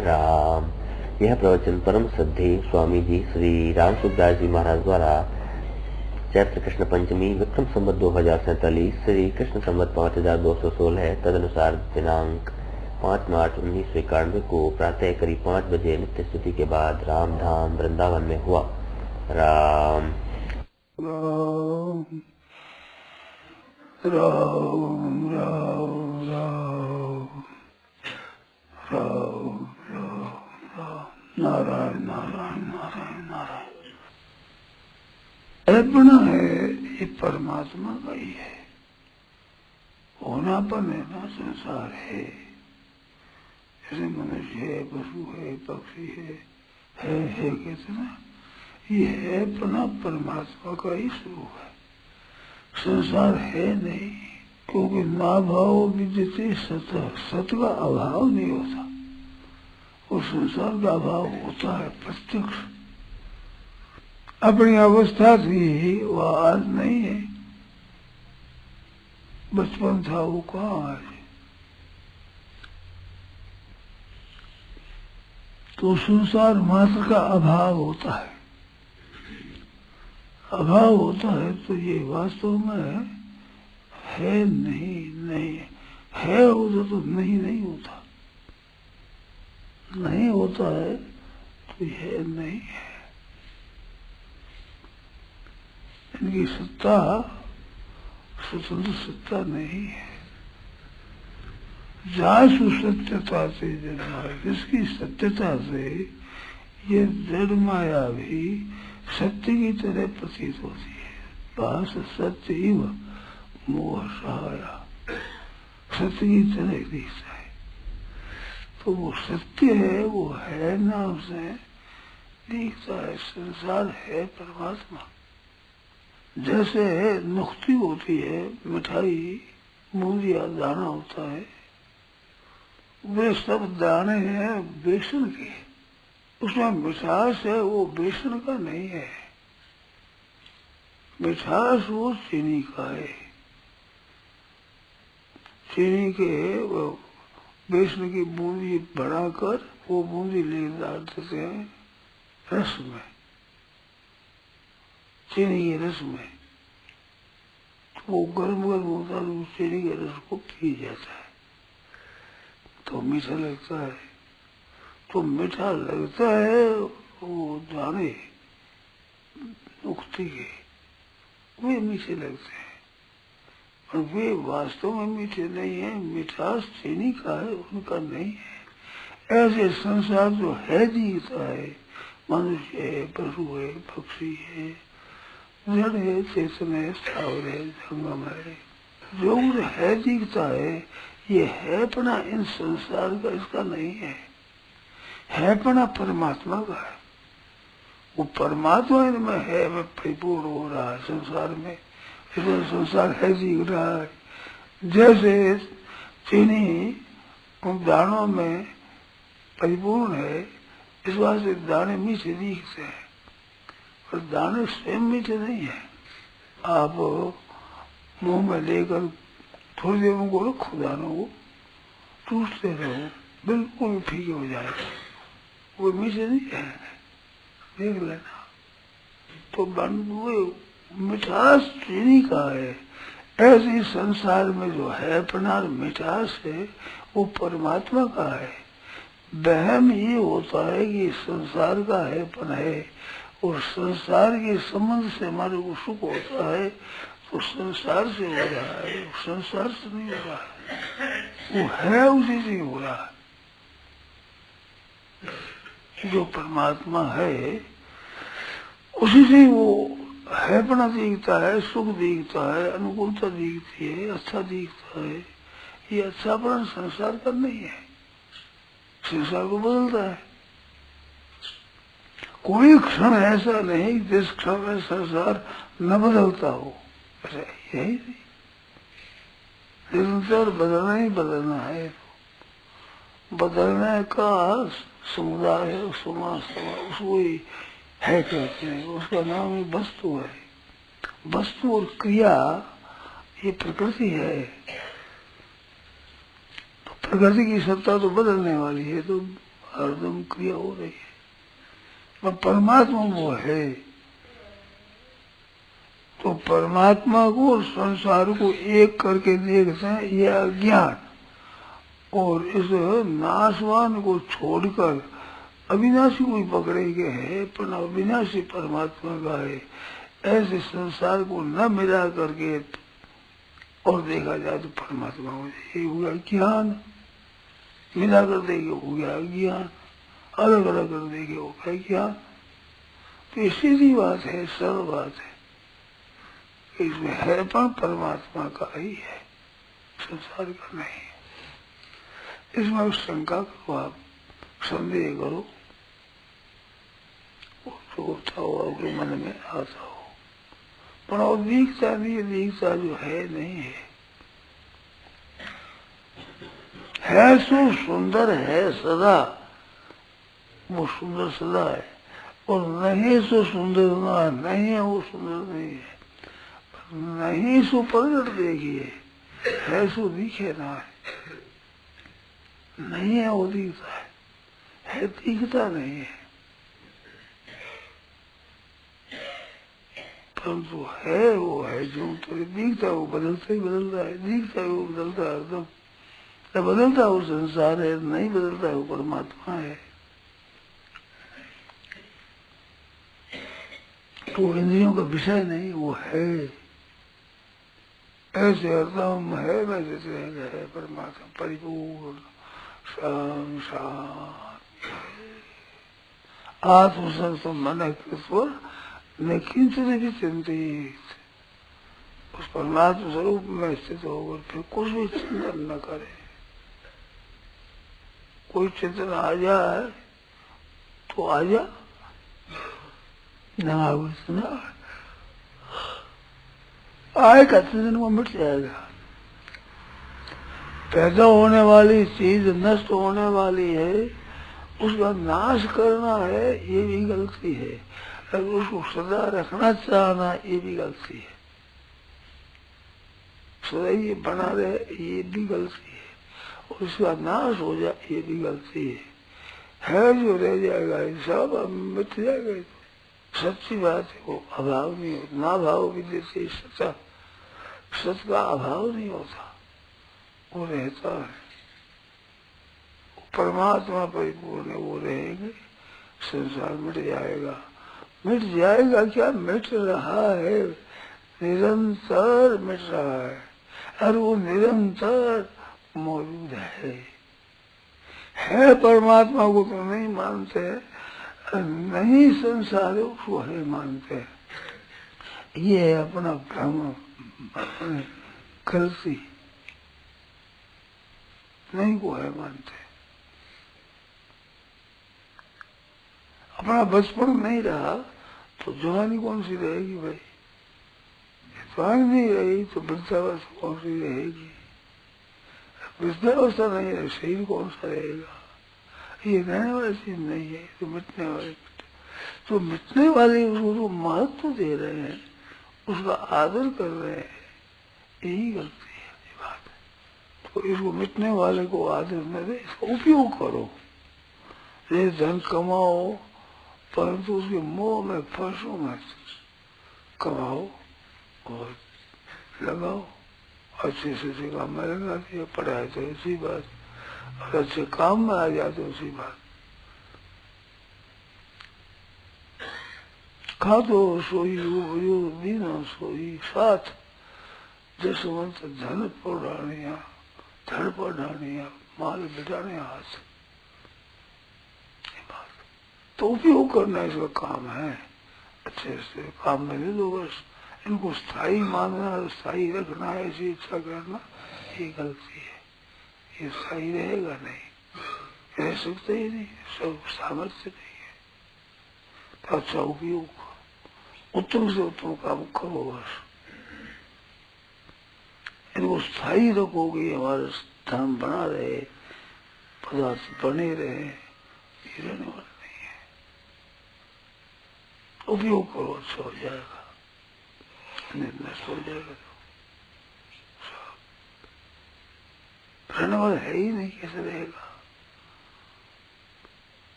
राम। यह प्रवचन परम श्रद्धेय स्वामी जी श्री राम सुखदास जी महाराज द्वारा चैत्र कृष्ण पंचमी विक्रम संवत 2047 श्री कृष्ण संवत 5216 तदनुसार दिनांक 5 मार्च 1991 को प्रातः करीब 5 बजे नित्य स्तुति के बाद रामधाम वृंदावन में हुआ। राम राम राम राम राम राम राम नारायण नारायण नारायण नारायण। अपना है ये परमात्मा का ही है, होनापन है ना, संसार है। जैसे मनुष्य है, पशु है, पक्षी है कहते ना, ये है अपना परमात्मा का ही स्वरूप है। संसार है नहीं, क्योंकि ना भाव विद्यते सत, सत का अभाव नहीं होता और संसार का अभाव होता है प्रत्यक्ष। अपनी अवस्था थी वह आज नहीं है, बचपन था वो कहाँ आज। तो संसार मात्र का अभाव होता है, अभाव होता है। तो ये वास्तव में है नहीं है होता तो नहीं होता, नहीं होता है तो ये नहीं है। इनकी सत्ता स्वतंत्र सत्ता नहीं है। जहाँ सुसत्यता से जन्मा, जिसकी सत्यता से ये जड़ माया भी सत्य की तरह प्रतीत होती है। भास सत्य ही मोह सहाया, सत्य की तरह दिखता है। तो वो सत्य है, वो है नाम से दिखता है। संसार है परमात्मा। जैसे नुक्ति होती है, मिठाई बूंदिया दाना होता है, वे सब दाने हैं बेसन के। उसमें मिठास है, वो बेसन का नहीं है। मिठास वो चीनी का है। चीनी के बेसन की बूंदी बनाकर वो बूंदी ले डाल देते हैं रस में, चीनी के रस में। वो गर्म होता है, उस चीनी के रस को पी जाता है तो मीठा लगता है। तो मीठा लगता है वो दाने उगती के, वे मीठे लगते हैं, और वे वास्तव में मीठे नहीं है। मिठास चीनी का है, उनका नहीं है। ऐसे संसार जो है दिखता है, मनुष्य है, पशु है, पक्षी है, जड़ है, चेतन है, स्थावर है, जंगम है, जो है दिखता है, ये है अपना इन संसार का, इसका नहीं है। है अपना परमात्मा का है। वो परमात्मा इनमें है, वह परिपूर्ण हो रहा है संसार में। इसमें संसार है दिख रहा है। जैसे चीनी उन दानों में परिपूर्ण है, इस बात से दाने मीठे दिखते हैं, और दाने स्वयं मीठे नहीं है। आप मुंह में लेकर थोड़ी देर उनको रखो, दानों को टूटते रहो, बिल्कुल फीके हो जाएगा, वो मीठे नहीं है, देख लेना। तो वो मिठास चीनी का है। ऐसे संसार में जो है अपना मिठास है, वो परमात्मा का है। वहम ये होता है कि संसार का है पन है, और संसार के संबंध से हमारे को सुख होता है, तो संसार से हो रहा है, संसार से नहीं हो रहा है। वो है उसी से हो रहा है। जो परमात्मा है उसी से वो है अपना दिखता है, सुख दिखता है, अनुकूलता दिखती है, अच्छा दिखता है। ये अच्छा अपना संसार का नहीं है, संसार को बदलता है। कोई क्षण ऐसा नहीं जिस क्षण में संसार न बदलता हो। यही निरंतर बदलना ही बदलना है। बदलने का समुदाय है, समाज उसको ही है कहते हैं, उसका नाम ही वस्तु है। वस्तु और क्रिया ये प्रकृति है। तो प्रकृति की सत्ता तो बदलने वाली है, तो हरदम क्रिया हो रही है, पर परमात्मा वो है। तो परमात्मा को और संसार को एक करके देखते हैं, ये अज्ञान। और इस नाशवान को छोड़कर अविनाशी कोई पकड़े के है, पर अविनाशी परमात्मा का है। ऐसे संसार को न मिला करके और देखा जाए तो परमात्मा हो जाए, ये हो गया ज्ञान। मिला कर देखे हो गया ज्ञान, अलग अलग कर देखे हो गया ज्ञान। तो ये सीधी बात है, सरल बात है। इसमें है पर परमात्मा का ही है, संसार का नहीं। इसमें आप शंका करो, आप संदेह करो, जो होता हो आपके मन में आता हो, पर और दीखता नहीं, दीखता जो है नहीं है सो सुंदर है सदा, वो सुंदर सदा है। और नहीं सो सुंदर ना नहीं है, वो सुंदर नहीं है। नहीं सो प्रगट देखिए, है सो दिखे ना है। नहीं है वो दिखता है दिखता नहीं है। परंतु है वो है, जो तो दिखता है वो बदलता ही बदलता है, दिखता है वो बदलता है हरदम। जब बदलता है वो संसार है, नहीं बदलता है वो परमात्मा है। तो इंद्रियों का विषय नहीं, वो है। ऐसे हरदम है, मैं जैसे है परमात्मा परिपूर्ण आत्मसंत मन कृष्ण न किंचित भी चिंतित। उस परमात्मा स्वरूप में स्थित होकर फिर कुछ भी चिंतन न करे। कोई चिंतन आ जाए तो आ जा, न आएगा चिंतन वो मिट जाएगा। पैदा होने वाली चीज नष्ट होने वाली है, उसका नाश करना है, ये भी गलती है। अगर उसको सदा रखना चाहना, ये भी गलती है। सदा ये बना रहे, ये भी गलती है। और उसका नाश हो जाए, ये भी गलती है। जो रह जाएगा सब अब मिट जाएगा। सच्ची बात है, वो अभाव नहीं होता। ना भाव भी जैसे सच्चा, सच का अभाव नहीं होता, वो रहता है। परमात्मा परिपूर्ण है, वो रहेंगे, संसार मिट जाएगा। मिट जाएगा क्या, मिट रहा है, निरंतर मिट रहा है। और वो निरंतर मौजूद है परमात्मा को तो नहीं मानते, नहीं संसार है उसको है मानते। ये है अपना भ्रम, अपनी गलती। नहीं को है मानते। अपना बचपन नहीं रहा तो जवानी कौन सी रहेगी भाई? जवानी नहीं रही तो वृद्धावस्था कौन सी रहेगी? वृद्धावस्था नहीं रहे शरीर कौन सा रहेगा? ये रहने वाली चीज नहीं है, तो मिटने वाली। तो मिटने वाले उसको महत्व दे रहे हैं, उसका आदर कर रहे हैं, यही गलती है, ये बात है। तो इसको मिटने वाले को आदर न दे, इसका उपयोग करो। ये धन कमाओ, परंतु उसके मोह में फंसो मत। कमाओ और लगाओ, अच्छे से काम में लगा दिया। पढ़ाई तो उसी बात, और अच्छे काम में आ जाते उसी बात। खा दो सोई दीना सोई साथ, जसवंत धन पौड़ानिया, धड़ पौड़ानिया, माल बिटाने हाथ। तो उपयोग करना इसका काम है, अच्छे से काम में ले लो बस। इनको स्थायी मानना, स्थायी रखना, ऐसी इच्छा करना, ये गलती है। ये स्थायी रहेगा नहीं, रह सकते ही नहीं, सब सामर्थ्य नहीं है। तो अच्छा उपयोग करो, उत्तम से उत्तम काम करो बस। इनको स्थायी रखोगे, हमारा धन बना रहे, पदार्थ बने रहे, ये रहने वाला नहीं है। उपयोग करो, अच्छा हो जाएगा, नष्ट हो जाएगा। तो रहने वाला है ही नहीं, कैसे रहेगा?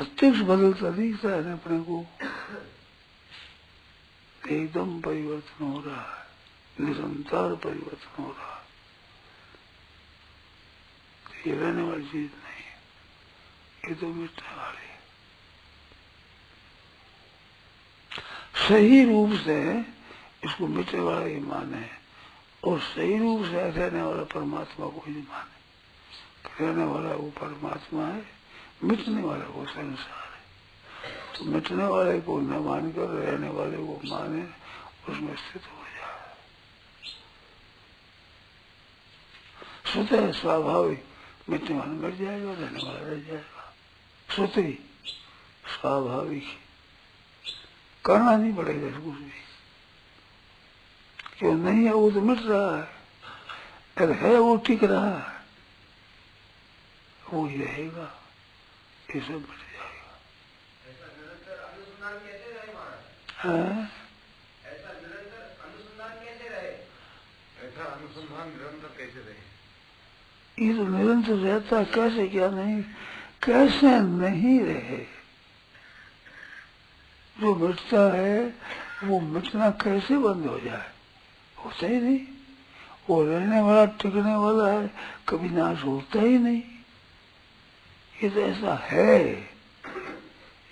प्रत्यक्ष बदलता दिखता है ना अपने को, एकदम परिवर्तन हो रहा है, निरंतर परिवर्तन हो रहा है। ये रहने वाली चीज नहीं, ये तो मिटने वाली है। सही रूप से इसको मिटने वाला ही माने, और सही रूप से रहने वाला परमात्मा को ही माने। रहने वाला वो परमात्मा है, मिटने वाला वो संसार है। तो मिटने वाले को न मानकर रहने वाले को माने, उसमें स्थित हो जाए। स्वतः स्वाभाविक मिटने वाला मिट जाएगा, रहने वाला रह जाएगा। स्वतः स्वाभाविक, करना नहीं पड़ेगा कुछ भी। क्यों नहीं है वो तो मिट रहा है, अगर है वो टिक रहा है, वो ही रहेगा, ये सब मिट जाएगा। ऐसा निरंतर अनुसंधान कैसे रहे महाराज? हाँ? ऐसा निरंतर अनुसंधान कैसे रहे? ऐसा अनुसंधान निरंतर कैसे रहे? ये तो निरंतर रहता, कैसे क्या नहीं, कैसे नहीं रहे। जो मिटता है वो मिटना कैसे बंद हो जाए, होता ही नहीं। वो रहने वाला टिकने वाला है, कभी नाश होता ही नहीं। ये तो ऐसा है,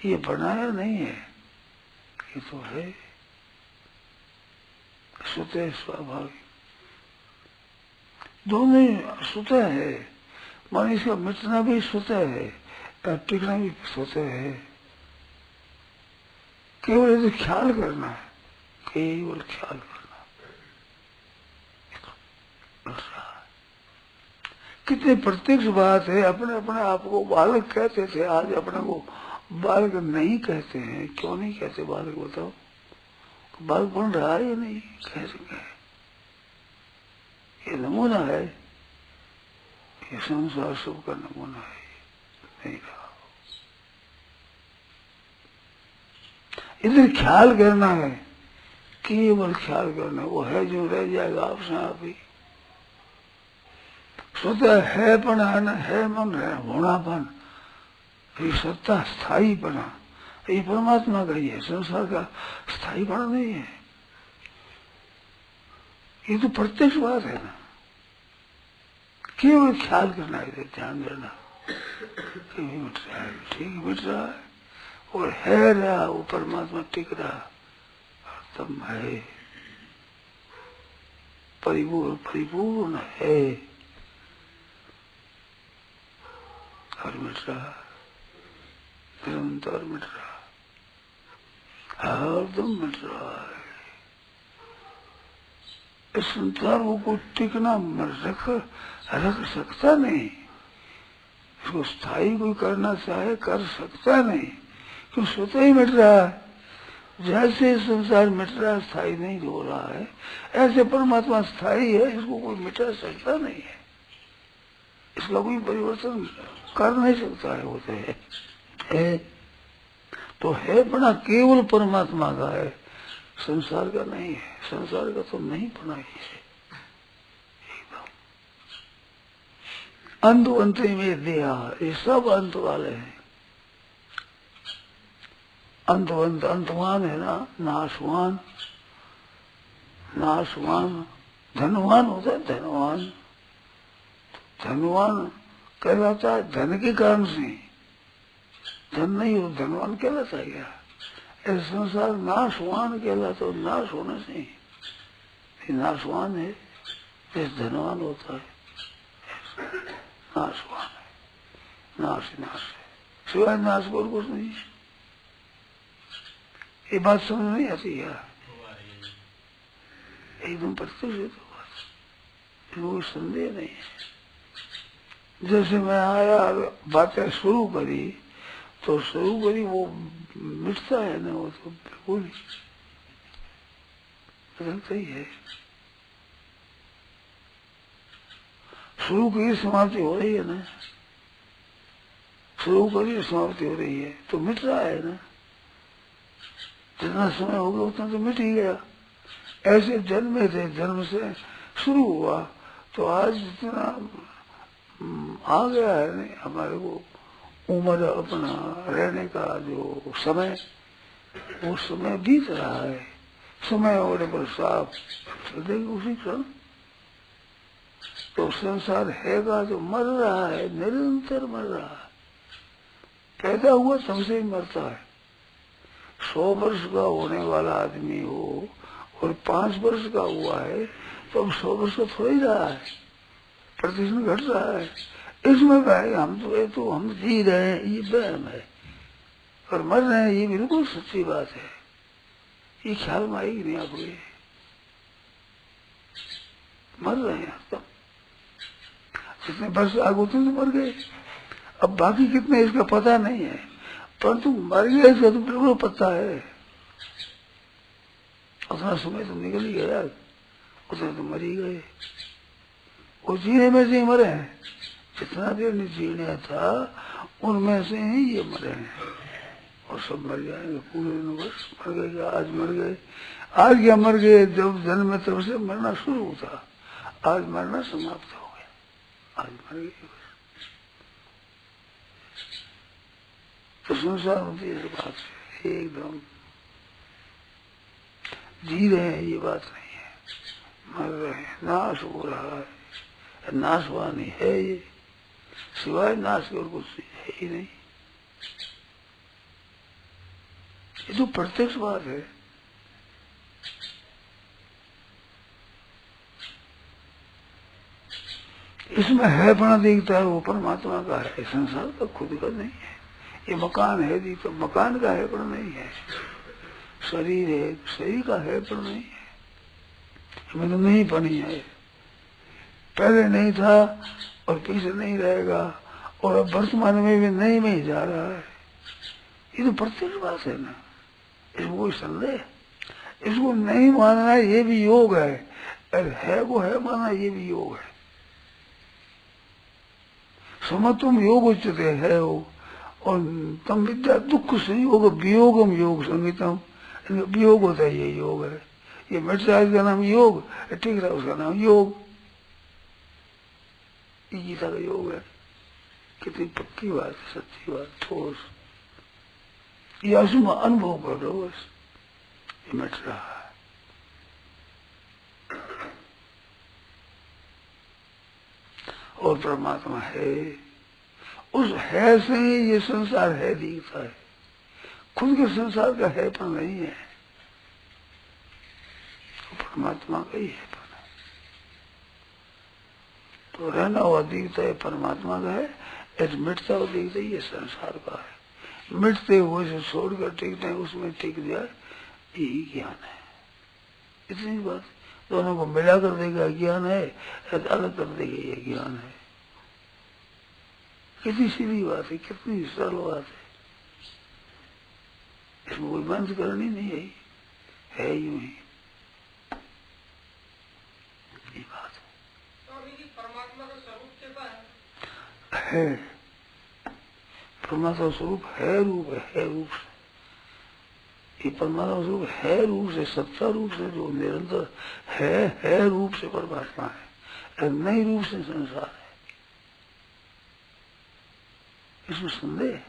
ये बनाया नहीं है, ये तो है स्वतः स्वाभाविक। दोनों ही स्वतः है, मान इसका मिटना भी स्वतः है और टिकना भी स्वतः है। केवल इसे ख्याल करना है, केवल ख्याल करना। कितनी प्रत्यक्ष बात है। अपने अपने आप को बालक कहते थे, आज अपने को बालक नहीं कहते हैं। क्यों नहीं कहते बालक, बताओ? बालक बन रहा है या नहीं, कैसे कहे? ये नमूना है, ये संसार सब का नमूना है, नहीं रहा। इधर ख्याल करना है, केवल ख्याल करना, वो है जो रह जाएगा आपसे आप ही। स्वतः है पना है मन है होनापन, ये सत्ता स्थायी पना, ये परमात्मा का ही है, संसार का स्थायी पना नहीं है। ये तो प्रत्यक्ष बात है ना, केवल ख्याल करना है, ध्यान देना कि मिट रहा है, ठीक मिट रहा है, और है रहा वो परमात्मा टिक रहा, हरदम है, परिपूर्ण परिपूर्ण है, और मिट रहा, निरंतर मिट रहा, हरदम मिट रहा है। इस संसार को कोई टिकना रख सकता नहीं, इसको स्थायी कोई करना चाहे कर सकता नहीं, क्यों स्वतः ही मिट रहा है। जैसे संसार मिट रहा है, स्थायी नहीं हो रहा है, ऐसे परमात्मा स्थायी है, इसको कोई मिटा सकता नहीं है, इसका कोई परिवर्तन कर नहीं सकता है। वो तो है तो है बड़ा केवल परमात्मा का है, संसार का नहीं है। संसार का तो नहीं बना ही है, अंत अंत में दिया, ये सब अंत वाले हैं। अंतवंत अंतवान है ना, नाशवान, नाशवान धनवान होता है, धनवान धनवान कहलाता है धन के कारण से, धन नहीं हो धनवान कहलाता है क्या? ऐसा संसार नाशवान कहलाता है, नाश होने से नाशवान है, जैसे धनवान होता है नाशवान है, नाश नाश है, सिवाय नाश को कुछ नहीं है। ये बात समझ नहीं आती यार, एकदम प्रत्यक्ष है तो बात, कोई संदेह नहीं है। जैसे मैं आया बातें शुरू करी तो शुरू करी, वो मिटता है ना, वो तो बिल्कुल बदलता ही है। शुरू की समाप्ति हो रही है ना, शुरू करी समाप्ति हो रही है, तो मिट रहा है ना। जितना समय हो गया उतना तो मिट ही गया। ऐसे जन्मे थे, जन्म से शुरू हुआ तो आज जितना आ गया है नहीं हमारे को, उम्र अपना रहने का जो समय, वो समय बीत रहा है, समय होने पर साफ चल देगी उसी क्षण। तो संसार हैगा जो मर रहा है, निरंतर मर रहा है, पैदा हुआ तब से ही मरता है। 100 वर्ष का होने वाला आदमी हो और 5 वर्ष का हुआ है तो अब 100 वर्ष का थोड़ा ही रहा है, प्रतिशत घट रहा है। इसमें भाई हम तो हम जी रहे हैं, ये वहम है, और मर रहे हैं ये बिल्कुल सच्ची बात है। ये ख्याल में आएगी नहीं आपको, ये मर रहे हैं तब जितने वर्ष आगे होते तो मर गए। अब बाकी कितने इसका पता नहीं है, परंतु मर गए इसका तो बिल्कुल पता है। उतना समय तो निकल ही गया, उतने तो मर ही गए। और जीने में से ही मरे हैं, जितना देर ने जीने था उनमें से ही ये मरे हैं, और सब मर जाएंगे। पूरे दिन बस मर गए, आज मर गए। आज क्या मर गए, जब जन्म में तब से मरना शुरू होता, आज मरना समाप्त हो गया, आज मर गए। तो संसार होती है बात से एकदम जी रहे हैं, ये बात नहीं है, मर रहे हैं, नाश हो रहा है, नाशवानी है ये, सिवाय नाश के और कुछ है ही नहीं। ये तो प्रत्यक्ष बात है। इसमें है पना दिखता है, वो परमात्मा का है, संसार का खुद का नहीं है। ये मकान है जी, तो मकान का है पर नहीं है। शरीर है, शरीर का है पर नहीं है, इसमें तो नहीं पनी है। पहले नहीं था और पीछे नहीं रहेगा, और अब वर्तमान में भी नहीं में ही जा रहा है। ये तो प्रत्यक्ष बात है ना, इसमें कोई संदेह। इसको नहीं मानना ये भी योग है, और है को है मानना ये भी योग है। समत्वम योग उच्यते है हो, और तम विद्या दुख संयोग वियोगम योग संगीतम, वियोग होता है ये योग है। ये मिट जाए का नाम योग, ठीक रहा उसका नाम योग, ये गीता का योग है। कितनी पक्की बात है, सच्ची बात, ठोस। ये असुम अनुभव कर रहे हो, बस ये मिट रहा है। और परमात्मा है, उस है से ही ये संसार है दिखता है, खुद के संसार का है पर नहीं है, तो परमात्मा का ही है पर। तो रहना हुआ दिखता है परमात्मा का है, ऐसे मिटता हुआ दिखता है ये संसार का है। मिटते हुए से छोड़कर टिकते हैं, उसमें टिक जाए, यही ज्ञान है। इतनी बात, दोनों को मिला कर देगा ज्ञान है, अलग कर देगा ये ज्ञान है। कितनी सीधी बात है, कितनी सरल बात है, इसमें कोई बंद करनी नहीं है यूं ही ये बात परमात्मा का स्वरूप कैसा है? परमात्मा स्वरूप है, रूप है रूप से। ये परमात्मा स्वरूप है रूप से, सत्ता रूप से जो निरंतर है रूप से परमात्मा है, नई रूप से संसार है। इसमें संदेह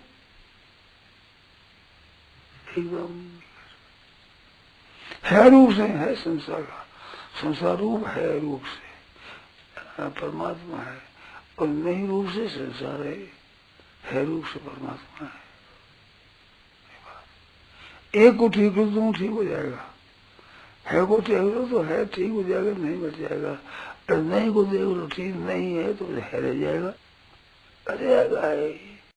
एकदम है, रूप से है संसार का, संसार रूप है रूप से परमात्मा है, और नहीं रूप से संसार है रूप से परमात्मा है। एक को ठीक करो तो ठीक हो जाएगा, है को ठीक करो तो है ठीक हो जाएगा, नहीं बच जाएगा। और नहीं को देख लो ठीक नहीं है तो है रह जाएगा, रह जाएगा।